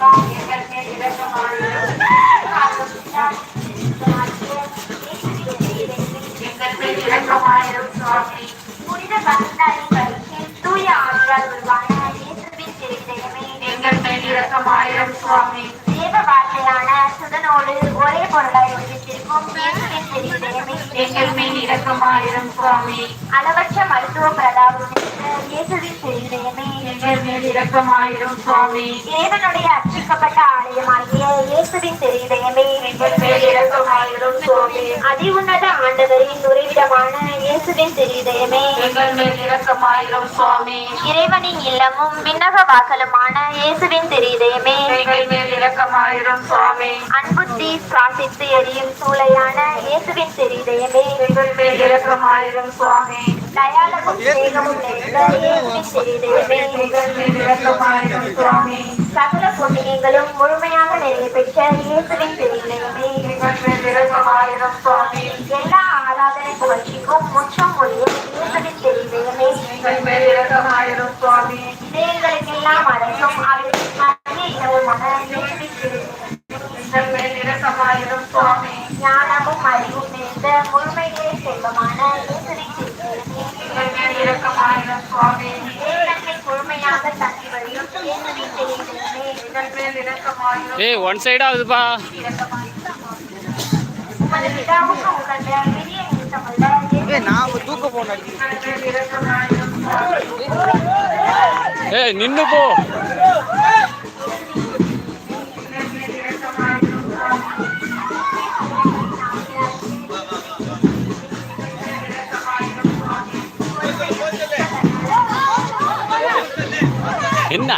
எங்கள் மேல் இரக்கமாயிரும். எங்கள் மேல் இரக்கமாயிரும் சுவாமி. புனித பக்தாயின் வயிற்றில் தூய ஆவியால் உருவான இயேசுவின் திருவிதயமே எங்கள் மேல் இரக்கமாயிரும் சுவாமி. தேவ வார்த்தையான சுதனோடு ஒரே பொருளாய் ஒழித்திருக்கும் இயேசுவின் திருவிதயமே எங்கள் மேல் இரக்கமாயிரும் சுவாமி. அளவற்ற மருத்துவ பிரதாபம் இயேசுவின் திருவிதயமே எங்கள் மேல் இரக்கமாயிரும் சுவாமி. இறைவனுடைய அர்ச்சிக்கப்பட்ட ஆலயமாகிய இயேசுவின் திருவிதயமே எங்கள் மேல் இரக்கமாயிரும் சுவாமி. அதி உன்னத ஆண்டவரின் உறைவிடமான இயேசுவின் திருவிதயமே எங்கள் மேல் இரக்கமாயிரும் சுவாமி. இறைவனின் இல்லமும் விண்ணக வாசலுமான இயேசுவின் திருவிதயமே எங்கள் மேல் இரக்கமாயிரும் சுவாமி. அன்புத்தி சுவாசித்து எரியும் சூளையான இயேசுவின் திருவிதயமே எங்கள் மேல் இரக்கமாயிரும் சுவாமி. தயாளமும் சேகமும் நிறைந்த இயேசுவின் திருவிதயமே எங்கள் மேல் இரக்கமாயிரும் சுவாமி. சகல புண்ணியங்களும் முழுமையாக நிறைய பெற்ற இயேசுவின் திருவிதயமே எங்கள் மேல் இரக்கமாயிரும் சுவாமி. எல்லா ஆராதனை புகழ்ச்சிக்கும் முற்றம் உரிய இயேசுவின் திருவிதயமே எங்கள் மேல் இரக்கமாயிரும் சுவாமி. இதயங்களுக்கெல்லாம் அரசும் இரக்கமாயிரும் சுவாமி. ஞானமும் அறிவும் நிறைந்த முழுமையிலே செல்வமான இயேசுவின் திருவிதயமே இரக்கமாயிரும் சுவாமி. தேவனை முழுமையாக தங்கி வழியும் இயேசுவின் திருவிதயமே எங்கள் மேல் இரக்கமாயிரும். ஒன் சைடு ஆகுதுப்பா. உமது பிதாவுக்கு உகந்த பெரிய நிமிஷமல்ல நான் தூக்க போன நின்னு போ. என்ன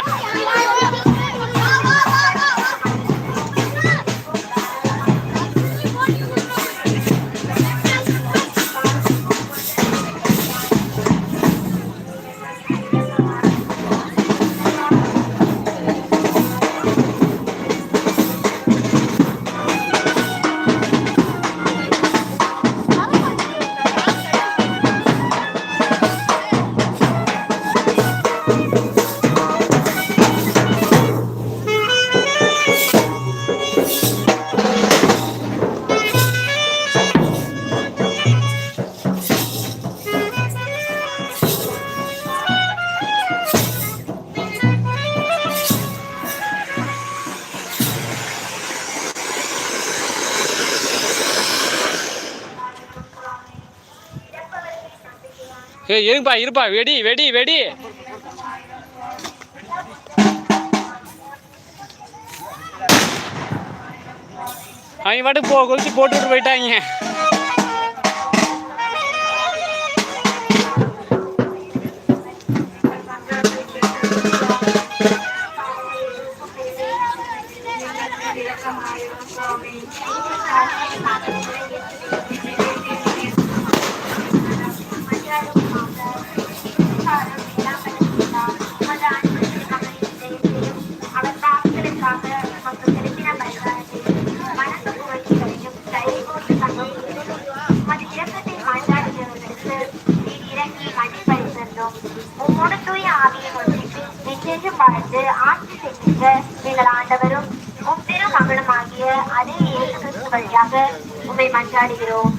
இருப்பா இருப்பா வெடி வெடி வெடி. அவங்க பாட்டுக்கு கொளுத்தி போட்டுவிட்டு போயிட்டாங்க. வாழ்ந்து ஆட்சி செய்கின்ற எங்கள் ஆண்டவரும் முப்பெரும் மகளுமாகிய அதே இயேசு கிறிஸ்து வழியாக உம்மை மன்றாடுகிறோம்.